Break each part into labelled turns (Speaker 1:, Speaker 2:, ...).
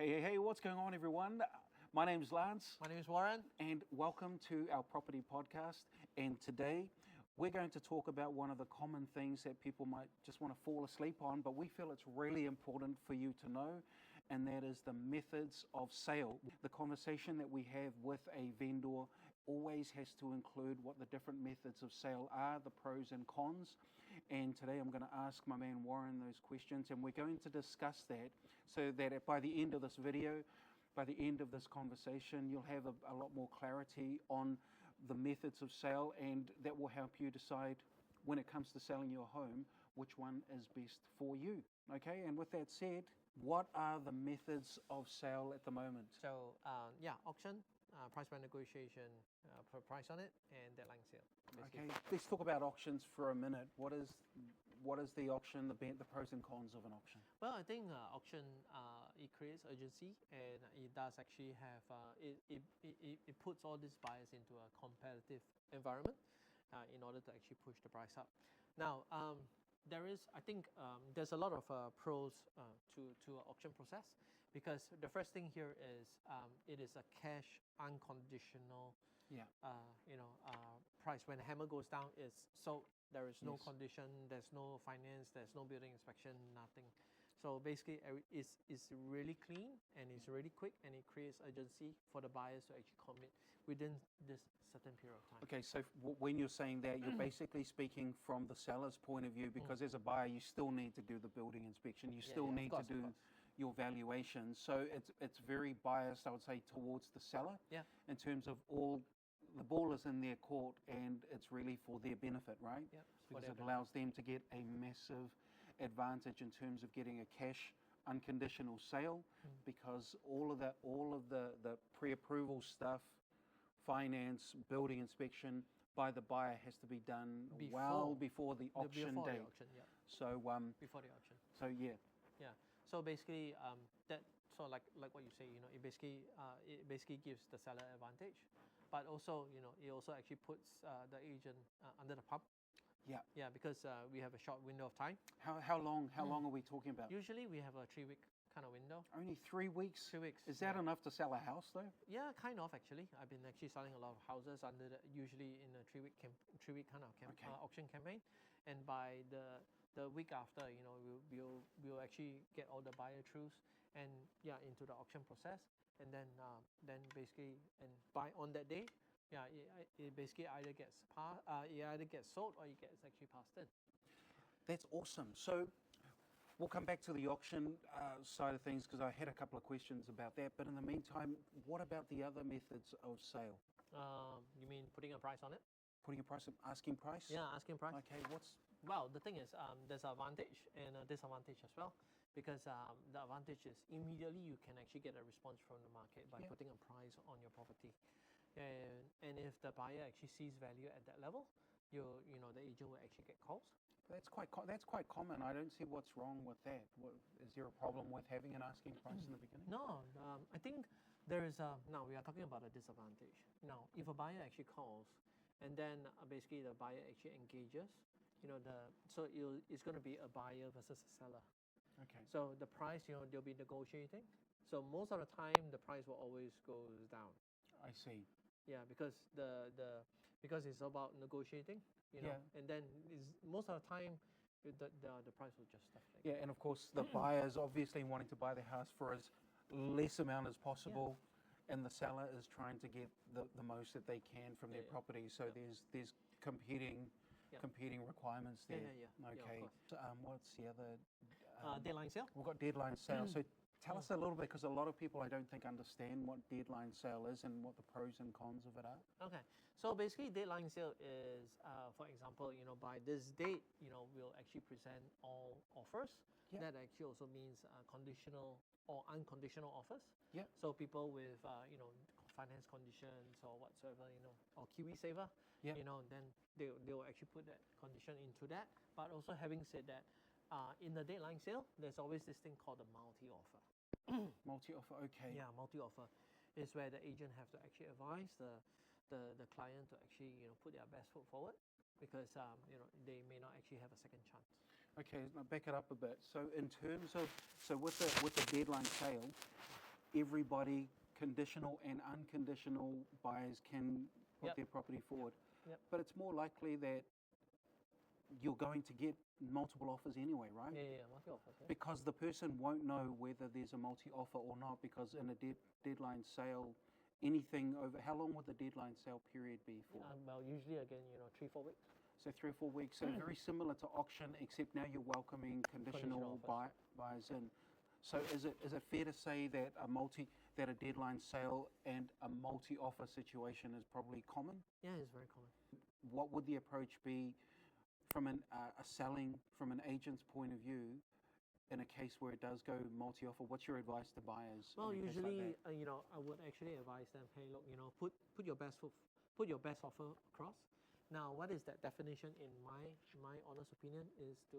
Speaker 1: Hey, what's going on, everyone? My name is Lance.
Speaker 2: My name is Warren.
Speaker 1: And welcome to our property podcast. And today we're going to talk about one of the common things that people might just want to fall asleep on, but we feel it's really important for you to know, and that is the methods of sale. The conversation that we have with a vendor always has to include what the different methods of sale are, the pros and cons. And today I'm going to ask my man Warren those questions, and we're going to discuss that so that by the end of this video, by the end of this conversation, you'll have a lot more clarity on the methods of sale, and that will help you decide when it comes to selling your home, which one is best for you. Okay, and with that said, what are the methods of sale at the moment?
Speaker 2: So auction, price by negotiation, per price on it, and deadline sale. Basically.
Speaker 1: Okay, let's talk about auctions for a minute. What is the auction, the pros and cons of an auction?
Speaker 2: Well, I think auction, it creates urgency, and it does actually have, it puts all these buyers into a competitive environment in order to actually push the price up. Now, there's a lot of pros to an auction process, because the first thing here is it is a cash unconditional price. When the hammer goes down, it's sold. There is no condition, there's no finance, there's no building inspection, nothing. So basically it's really clean, and it's really quick, and it creates urgency for the buyers to actually commit within this certain period of time.
Speaker 1: Okay, so when you're saying that, you're basically speaking from the seller's point of view, because as a buyer you still need to do the building inspection, you still need to do your valuation. So it's very biased, I would say, towards the seller in terms of the ball is in their court, and it's really for their benefit, right?
Speaker 2: Yeah,
Speaker 1: because it allows them to get a massive advantage in terms of getting a cash unconditional sale, because all of the pre-approval stuff, finance, building inspection by the buyer has to be done well before the auction date. So
Speaker 2: before the auction.
Speaker 1: So
Speaker 2: yeah. So basically, like what you say, it basically gives the seller advantage, but also it also actually puts the agent under the pump. Yeah, because we have a short window of time.
Speaker 1: How long are we talking about?
Speaker 2: Usually we have a 3-week kind of window.
Speaker 1: Only 3 weeks?
Speaker 2: 3 weeks.
Speaker 1: Is that enough to sell a house though?
Speaker 2: Yeah, kind of actually. I've been actually selling a lot of houses usually in a 3-week kind of auction campaign, and by the week after, we'll actually get all the buyer throughs and into the auction process, and then basically buy on that day. Yeah, it basically either gets sold or it gets actually passed in.
Speaker 1: That's awesome. So we'll come back to the auction side of things, because I had a couple of questions about that. But in the meantime, what about the other methods of sale?
Speaker 2: You mean putting a price on it?
Speaker 1: Putting a price, asking price?
Speaker 2: Yeah, asking price.
Speaker 1: Okay,
Speaker 2: Well, the thing is, there's an advantage and a disadvantage as well, because the advantage is immediately you can actually get a response from the market by putting a price on your property. And if the buyer actually sees value at that level, the agent will actually get calls.
Speaker 1: That's quite common. I don't see what's wrong with that. Is there a problem with having an asking price in the beginning?
Speaker 2: No, I think there is now we are talking about a disadvantage. Now, if a buyer actually calls, and then basically the buyer actually engages, it's going to be a buyer versus a seller.
Speaker 1: Okay.
Speaker 2: So the price, they'll be negotiating. So most of the time, the price will always go down.
Speaker 1: I see.
Speaker 2: Yeah, because because it's about negotiating, and then most of the time, the price will just stuff like
Speaker 1: and of course the buyer's obviously wanting to buy the house for as less amount as possible, and the seller is trying to get the most that they can from their property. So there's competing requirements there. Okay. What's the other?
Speaker 2: Deadline sale.
Speaker 1: We've got deadline sale. So tell us a little bit, because a lot of people I don't think understand what deadline sale is and what the pros and cons of it are.
Speaker 2: Okay, so basically deadline sale is, for example, by this date, we'll actually present all offers. That actually also means conditional or unconditional offers. So people with finance conditions or whatsoever, or KiwiSaver, then they'll actually put that condition into that. But also, having said that, in the deadline sale, there's always this thing called a multi-offer.
Speaker 1: Multi-offer, okay.
Speaker 2: Yeah, multi-offer is where the agent have to actually advise the client to actually put their best foot forward, because they may not actually have a second chance.
Speaker 1: Okay, now back it up a bit. So in terms of with the deadline sale, everybody, conditional and unconditional buyers, can put
Speaker 2: Yep.
Speaker 1: their property forward.
Speaker 2: Yep.
Speaker 1: But it's more likely that you're going to get multiple offers anyway, right?
Speaker 2: Yeah, multi-offers. Yeah.
Speaker 1: Because the person won't know whether there's a multi-offer or not, because in a deadline sale, anything over, how long would the deadline sale period be for?
Speaker 2: Well, usually again, 3-4 weeks.
Speaker 1: So 3 or 4 weeks. So very similar to auction, except now you're welcoming conditional
Speaker 2: offers.
Speaker 1: buyers in. So is it fair to say that a deadline sale and a multi-offer situation is probably common?
Speaker 2: Yeah, it's very common.
Speaker 1: What would the approach be from from an agent's point of view in a case where it does go multi-offer? What's your advice to buyers?
Speaker 2: Well,
Speaker 1: in a case like
Speaker 2: usually,
Speaker 1: that?
Speaker 2: I would actually advise them, hey, look, put your best offer across. Now, what is that definition in my honest opinion is to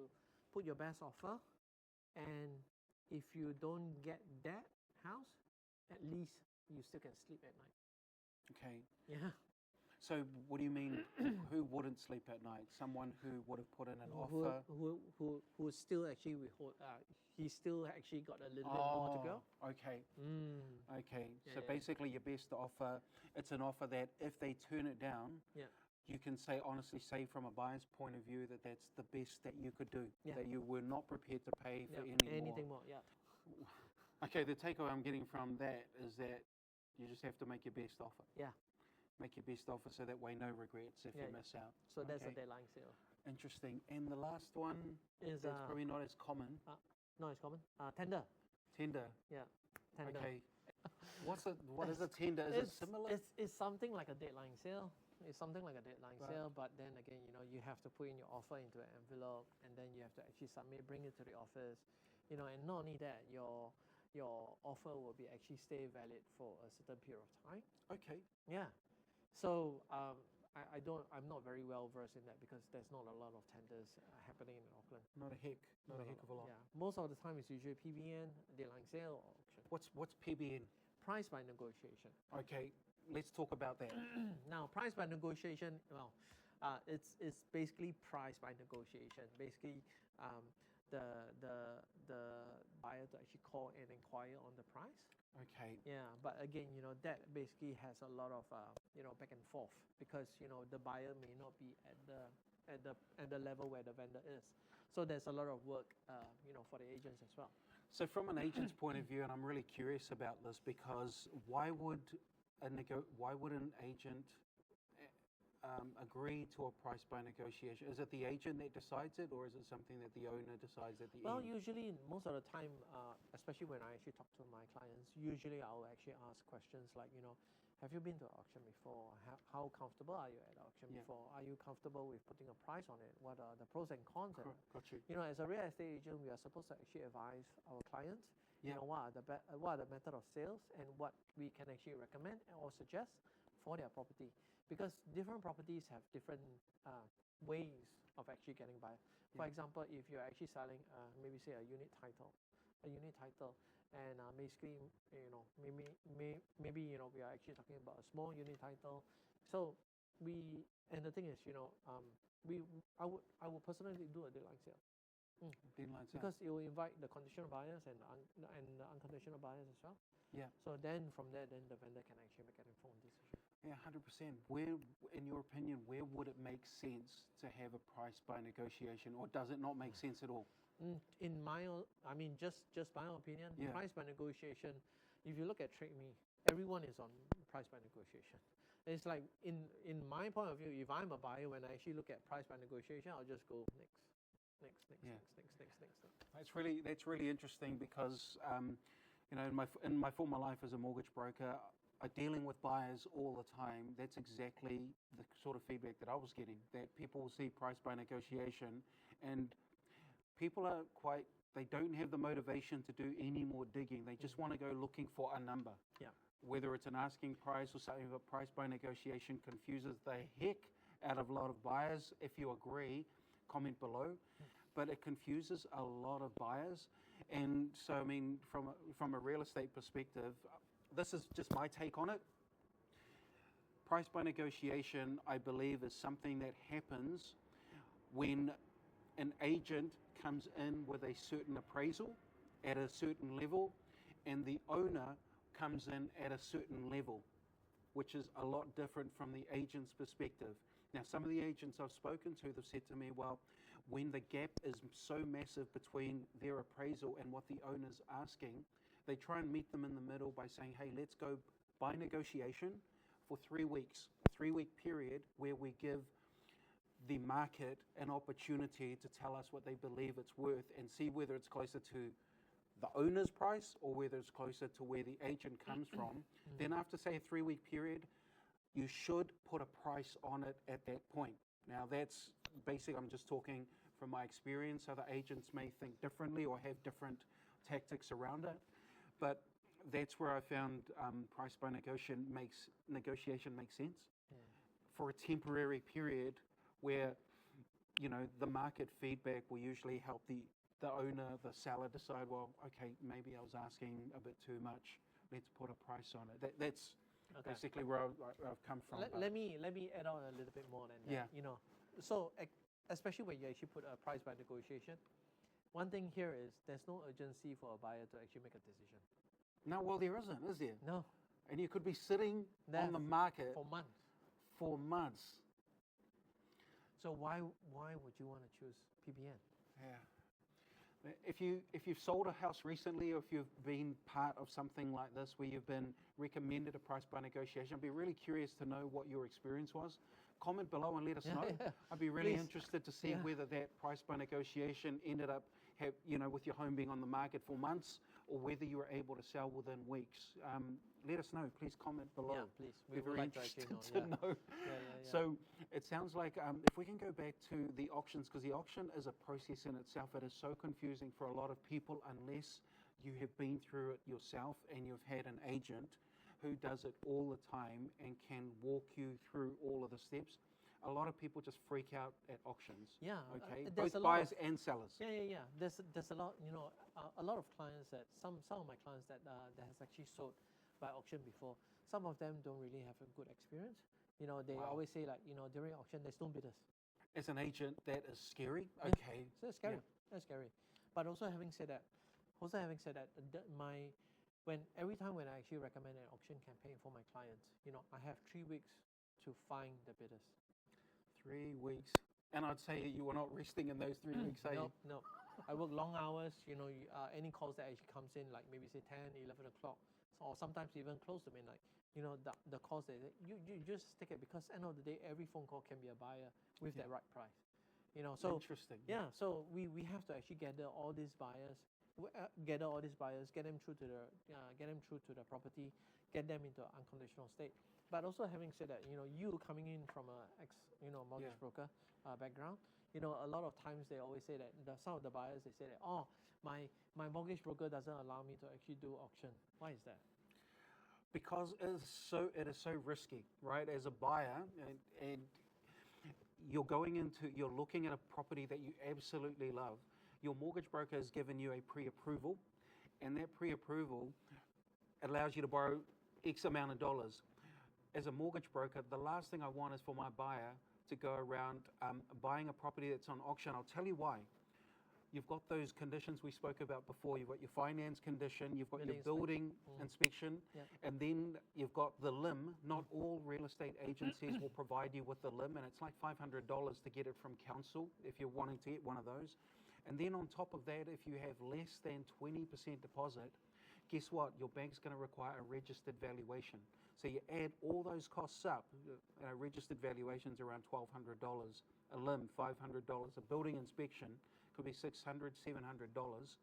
Speaker 2: put your best offer, and if you don't get that house, at least you still can sleep at night.
Speaker 1: Okay.
Speaker 2: Yeah.
Speaker 1: So what do you mean? Who wouldn't sleep at night? Someone who would have put in an offer.
Speaker 2: Who still actually he still actually got a little bit more to go.
Speaker 1: Okay. Okay.
Speaker 2: Yeah,
Speaker 1: So
Speaker 2: yeah.
Speaker 1: basically, your best offer. It's an offer that if they turn it down,
Speaker 2: Yeah.
Speaker 1: you can honestly say from a buyer's point of view that that's the best that you could do.
Speaker 2: Yeah.
Speaker 1: That you were not prepared to pay for
Speaker 2: Yeah.
Speaker 1: anything more.
Speaker 2: Yeah.
Speaker 1: Okay. The takeaway I'm getting from that is that you just have to make your best offer.
Speaker 2: Yeah.
Speaker 1: Make your best offer so that way no regrets if you
Speaker 2: Yeah.
Speaker 1: miss out.
Speaker 2: So that's a
Speaker 1: Okay.
Speaker 2: deadline sale.
Speaker 1: Interesting. And the last one
Speaker 2: Is
Speaker 1: that's probably not as common.
Speaker 2: no, it's common. Tender.
Speaker 1: Tender.
Speaker 2: Yeah. Tender.
Speaker 1: Okay. What is a tender? Is it similar?
Speaker 2: It's something like a deadline sale. It's something like a deadline
Speaker 1: Right.
Speaker 2: sale, but then again, you have to put in your offer into an envelope, and then you have to actually submit, bring it to the office, and not only that, your offer will be actually stay valid for a certain period of time.
Speaker 1: Okay.
Speaker 2: Yeah. So I'm not very well versed in that because there's not a lot of tenders happening in Auckland.
Speaker 1: Not a heck of a lot.
Speaker 2: Yeah. Most of the time it's usually PBN, deadline sale, or auction.
Speaker 1: What's PBN?
Speaker 2: Price by negotiation.
Speaker 1: Okay. Let's talk about that.
Speaker 2: Now, price by negotiation, well, it's basically price by negotiation. Basically, the buyer to actually call and inquire on the price.
Speaker 1: Okay.
Speaker 2: Yeah, but again, that basically has a lot of back and forth because the buyer may not be at the level where the vendor is. So there's a lot of work for the agents as well.
Speaker 1: So from an agent's point of view, and I'm really curious about this because why would an agent agree to a price by negotiation? Is it the agent that decides it, or is it something that the owner decides at the
Speaker 2: Well,
Speaker 1: end?
Speaker 2: usually most of the time, especially when I actually talk to my clients, usually I'll actually ask questions like, have you been to an auction before? How comfortable are you at auction
Speaker 1: Yeah.
Speaker 2: before? Are you comfortable with putting a price on it? What are the pros and cons?
Speaker 1: Got you.
Speaker 2: As a real estate agent, we are supposed to actually advise our clients,
Speaker 1: Yeah.
Speaker 2: what are the method of sales and what we can actually recommend or suggest for their property. Because different properties have different ways of actually getting by. For
Speaker 1: Yeah.
Speaker 2: example, if you're actually selling, maybe say a unit title, and basically, maybe we are actually talking about a small unit title. So the thing is, I would personally do a deadline sale.
Speaker 1: Deadline sale.
Speaker 2: Because it will invite the conditional buyers and the unconditional buyers as well.
Speaker 1: Yeah.
Speaker 2: So then from there, then the vendor can actually make an informed decision.
Speaker 1: Yeah, 100%. Where, in your opinion, where would it make sense to have a price by negotiation, or does it not make sense at all?
Speaker 2: In just my opinion,
Speaker 1: Yeah.
Speaker 2: price by negotiation. If you look at Trade Me, everyone is on price by negotiation. It's like in my point of view, if I'm a buyer, when I actually look at price by negotiation, I'll just go next.
Speaker 1: That's really interesting because in my former life as a mortgage broker, dealing with buyers all the time, that's exactly the sort of feedback that I was getting, that people see price by negotiation and people they don't have the motivation to do any more digging. They just want to go looking for a number.
Speaker 2: Yeah.
Speaker 1: Whether it's an asking price or something, but price by negotiation confuses the heck out of a lot of buyers. If you agree, comment below. But it confuses a lot of buyers. And so, I mean, from a real estate perspective, this is just my take on it. Price by negotiation, I believe, is something that happens when an agent comes in with a certain appraisal at a certain level, and the owner comes in at a certain level, which is a lot different from the agent's perspective. Now, some of the agents I've spoken to, they've said to me, well, when the gap is so massive between their appraisal and what the owner's asking, they try and meet them in the middle by saying, hey, let's go by negotiation for 3 weeks, a 3-week period where we give the market an opportunity to tell us what they believe it's worth and see whether it's closer to the owner's price or whether it's closer to where the agent comes from. Then after, say, a 3-week period, you should put a price on it at that point. Now, that's basic. I'm just talking from my experience. Other agents may think differently or have different tactics around it. But that's where I found price by negotiation makes sense for a temporary period where, you know, the market feedback will usually help the owner, the seller decide, well, okay, maybe I was asking a bit too much. Let's put a price on it. That's basically where I've come from.
Speaker 2: Let me add on a little bit more than that.
Speaker 1: Yeah.
Speaker 2: You know, so especially when you actually put a price by negotiation, one thing here is there's no urgency for a buyer to actually make a decision.
Speaker 1: No, well, there isn't, is there?
Speaker 2: No.
Speaker 1: And you could be sitting on the market
Speaker 2: for months.
Speaker 1: For months.
Speaker 2: So why would you want to choose PBN?
Speaker 1: Yeah. If you've sold a house recently, or if you've been part of something like this where you've been recommended a price by negotiation, I'd be really curious to know what your experience was. Comment below and let us know.
Speaker 2: Yeah.
Speaker 1: I'd be really
Speaker 2: Please.
Speaker 1: interested to see whether that price by negotiation ended up, with your home being on the market for months, or whether you were able to sell within weeks. Let us know. Please comment below.
Speaker 2: Yeah, please.
Speaker 1: We're very
Speaker 2: like
Speaker 1: interested
Speaker 2: to
Speaker 1: to know.
Speaker 2: Yeah.
Speaker 1: So it sounds like if we can go back to the auctions, because the auction is a process in itself. It is so confusing for a lot of people unless you have been through it yourself and you've had an agent who does it all the time and can walk you through all of the steps. A lot of people just freak out at auctions.
Speaker 2: Yeah.
Speaker 1: Okay.
Speaker 2: There's
Speaker 1: Both
Speaker 2: a lot
Speaker 1: buyers and sellers.
Speaker 2: Yeah. There's a lot, a lot of clients that some of my clients that has actually sold by auction before. Some of them don't really have a good experience. They always say like, during auction there's no bidders.
Speaker 1: As an agent, that is scary.
Speaker 2: Yeah.
Speaker 1: Okay.
Speaker 2: So it's scary.
Speaker 1: Yeah.
Speaker 2: That's scary. But also having said that, every time when I actually recommend an auction campaign for my clients, I have 3 weeks to find the bidders.
Speaker 1: 3 weeks. And I'd say you were not resting in those 3 weeks, are you?
Speaker 2: No. I work long hours. Any calls that actually comes in, like maybe say 10, 11 o'clock, or sometimes even close to midnight. The calls that you just take it, because end of the day, every phone call can be a buyer with that right price. So
Speaker 1: interesting.
Speaker 2: Yeah, so we have to actually gather all these buyers, get them through to the property, get them into an unconditional state. But also having said that, you coming in from a mortgage broker background, a lot of times they always say that some of the buyers, they say that, oh, my mortgage broker doesn't allow me to actually do auction. Why is that?
Speaker 1: Because it is so risky, right? As a buyer, and you're looking at a property that you absolutely love. Your mortgage broker has given you a pre-approval, and that pre-approval allows you to borrow X amount of dollars. As a mortgage broker, the last thing I want is for my buyer to go around buying a property that's on auction. I'll tell you why. You've got those conditions we spoke about before. You've got your finance condition, you've got your building inspection, and then you've got the limb. Not all real estate agencies will provide you with the limb, and it's like $500 to get it from council if you're wanting to get one of those. And then on top of that, if you have less than 20% deposit, guess what? Your bank's going to require a registered valuation. So you add all those costs up. Registered valuation's around $1,200. A limb, $500. A building inspection could be $600, $700.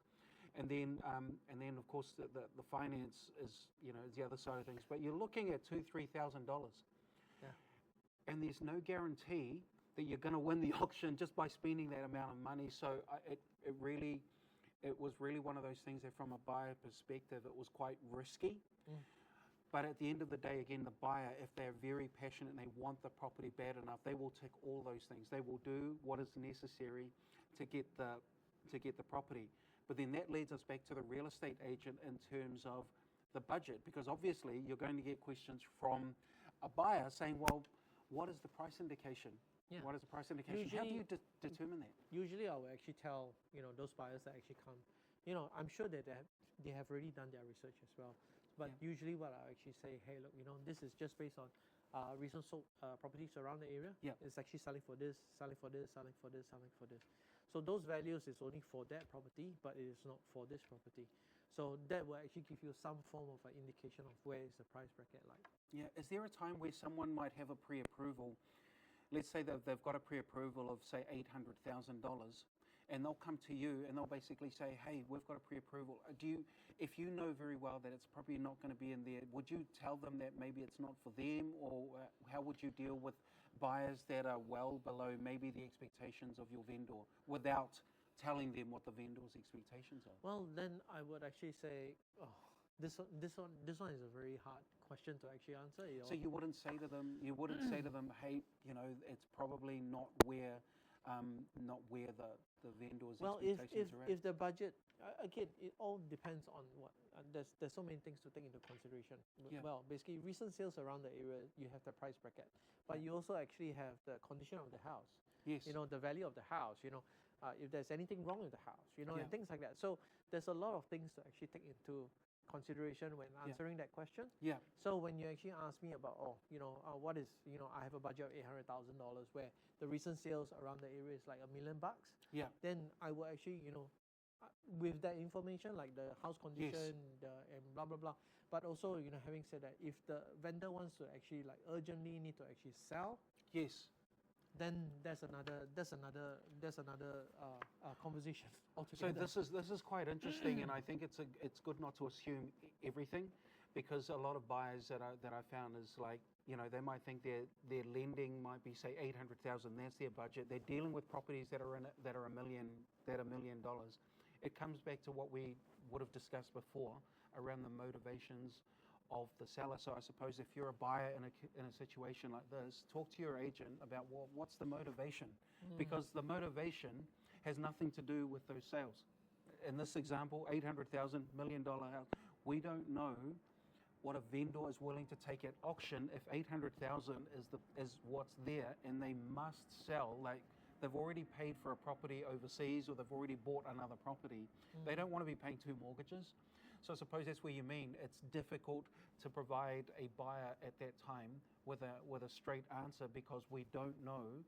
Speaker 1: And then of course the finance is the other side of things. But you're looking at $2,000, $3,000.
Speaker 2: Yeah.
Speaker 1: And there's no guarantee that you're going to win the auction just by spending that amount of money. So it was really one of those things that from a buyer perspective, it was quite risky. But at the end of the day, again, the buyer, if they're very passionate and they want the property bad enough, they will tick all those things. They will do what is necessary to get the property. But then that leads us back to the real estate agent in terms of the budget, because obviously you're going to get questions from a buyer saying, well, what is the price indication?
Speaker 2: Yeah.
Speaker 1: What is the price indication? How do you determine that?
Speaker 2: Usually I will actually tell, those buyers that actually come, I'm sure that they have already done their research as well. But usually what I actually say, hey, look, this is just based on recent sold properties around the area.
Speaker 1: Yeah.
Speaker 2: It's actually selling for this, selling for this, selling for this, selling for this. So those values is only for that property, but it is not for this property. So that will actually give you some form of an indication of where is the price bracket like.
Speaker 1: Yeah. Is there a time where someone might have a pre-approval? Let's say that they've got a pre-approval of, say, $800,000, and they'll come to you and they'll basically say, hey, we've got a pre-approval. If you know very well that it's probably not going to be in there, would you tell them that maybe it's not for them? Or how would you deal with buyers that are well below maybe the expectations of your vendor without telling them what the vendor's expectations are?
Speaker 2: Well, then I would actually say, this one is a very hard question to actually answer.
Speaker 1: So you wouldn't say to them, hey, it's probably not where the vendor's expectations are at.
Speaker 2: If the budget, again, it all depends on what. There's so many things to take into consideration.
Speaker 1: Yeah.
Speaker 2: Well, basically, recent sales around the area, you have the price bracket, but you also actually have the condition of the house.
Speaker 1: Yes.
Speaker 2: The value of the house. If there's anything wrong with the house. And things like that. So there's a lot of things to actually take into consideration when answering that question.
Speaker 1: Yeah.
Speaker 2: So when you actually ask me about, what is, I have a budget of $800,000 where the recent sales around the area is like $1 million.
Speaker 1: Yeah.
Speaker 2: Then I will actually, with that information, like the house condition, and blah blah blah. But also, having said that, if the vendor wants to actually like urgently need to actually sell,
Speaker 1: Yes.
Speaker 2: then there's another conversation altogether.
Speaker 1: So this is quite interesting, and I think it's good not to assume everything, because a lot of buyers that I found is like, they might think their lending might be, say, $800,000. That's their budget. They're dealing with properties that are $1 million. It comes back to what we would have discussed before around the motivations of the seller. So I suppose if you're a buyer in a situation like this, talk to your agent about what's the motivation, because the motivation has nothing to do with those sales. In this example, $800,000, $1 million house, we don't know what a vendor is willing to take at auction if $800,000 is what's there, and they must sell. Like, they've already paid for a property overseas, or they've already bought another property. They don't want to be paying 2 mortgages. So I suppose that's where you mean it's difficult to provide a buyer at that time with a straight answer, because we don't know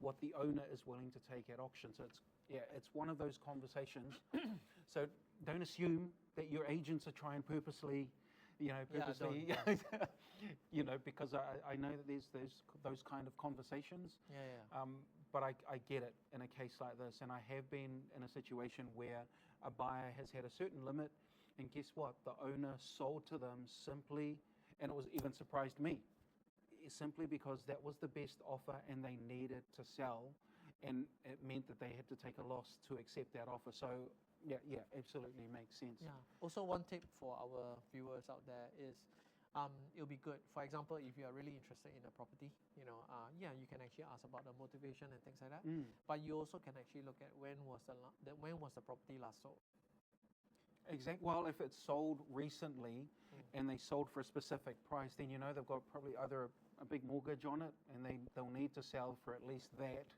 Speaker 1: what the owner is willing to take at auction. So it's one of those conversations. So don't assume that your agents are trying purposely, because I know that there's those kind of conversations. But I get it in a case like this, and I have been in a situation where a buyer has had a certain limit, and guess what? The owner sold to them simply, and it was even surprised me, simply because that was the best offer and they needed to sell, and it meant that they had to take a loss to accept that offer. So yeah, absolutely makes sense.
Speaker 2: Yeah. Also, one tip for our viewers out there is, it'll be good. For example, if you are really interested in a property, you can actually ask about the motivation and things like that. But you also can actually look at when was the property last sold.
Speaker 1: Exactly. Well, if it's sold recently and they sold for a specific price, then they've got probably either a big mortgage on it, and they'll need to sell for at least that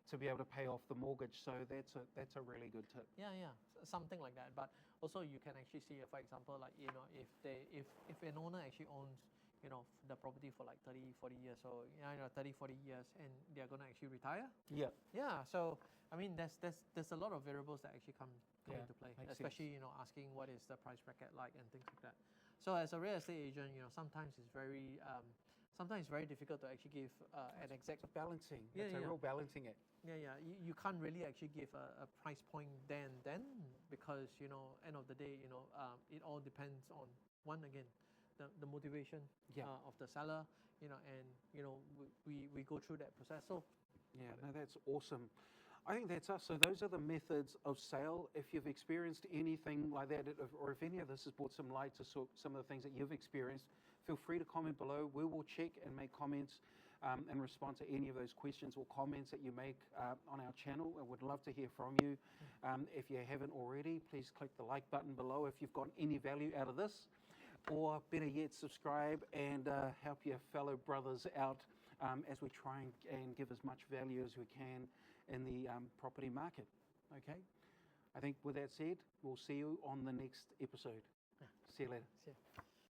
Speaker 1: to be able to pay off the mortgage. So that's a really good tip.
Speaker 2: Yeah, something like that. But also you can actually see, for example, like if an owner actually owns the property for like 30, 40 years, so 30, 40 years, and they're gonna actually retire.
Speaker 1: Yeah.
Speaker 2: So I mean, there's a lot of variables that actually come into play, especially
Speaker 1: sense.
Speaker 2: Asking what is the price bracket like and things like that. So as a real estate agent, sometimes it's very difficult to actually give an exact
Speaker 1: balancing. It's a real balancing act.
Speaker 2: You can't really actually give a price point then, because end of the day, it all depends on the motivation of the seller, and we go through that process. So
Speaker 1: that's awesome. I think that's us. So those are the methods of sale. If you've experienced anything like that, or if any of this has brought some light to some of the things that you've experienced, feel free to comment below. We will check and make comments and respond to any of those questions or comments that you make on our channel. I would love to hear from you. If you haven't already, please click the like button below if you've got any value out of this, or better yet, subscribe and help your fellow brothers out as we try and give as much value as we can in the property market. Okay? I think with that said, we'll see you on the next episode. See you later.
Speaker 2: See ya.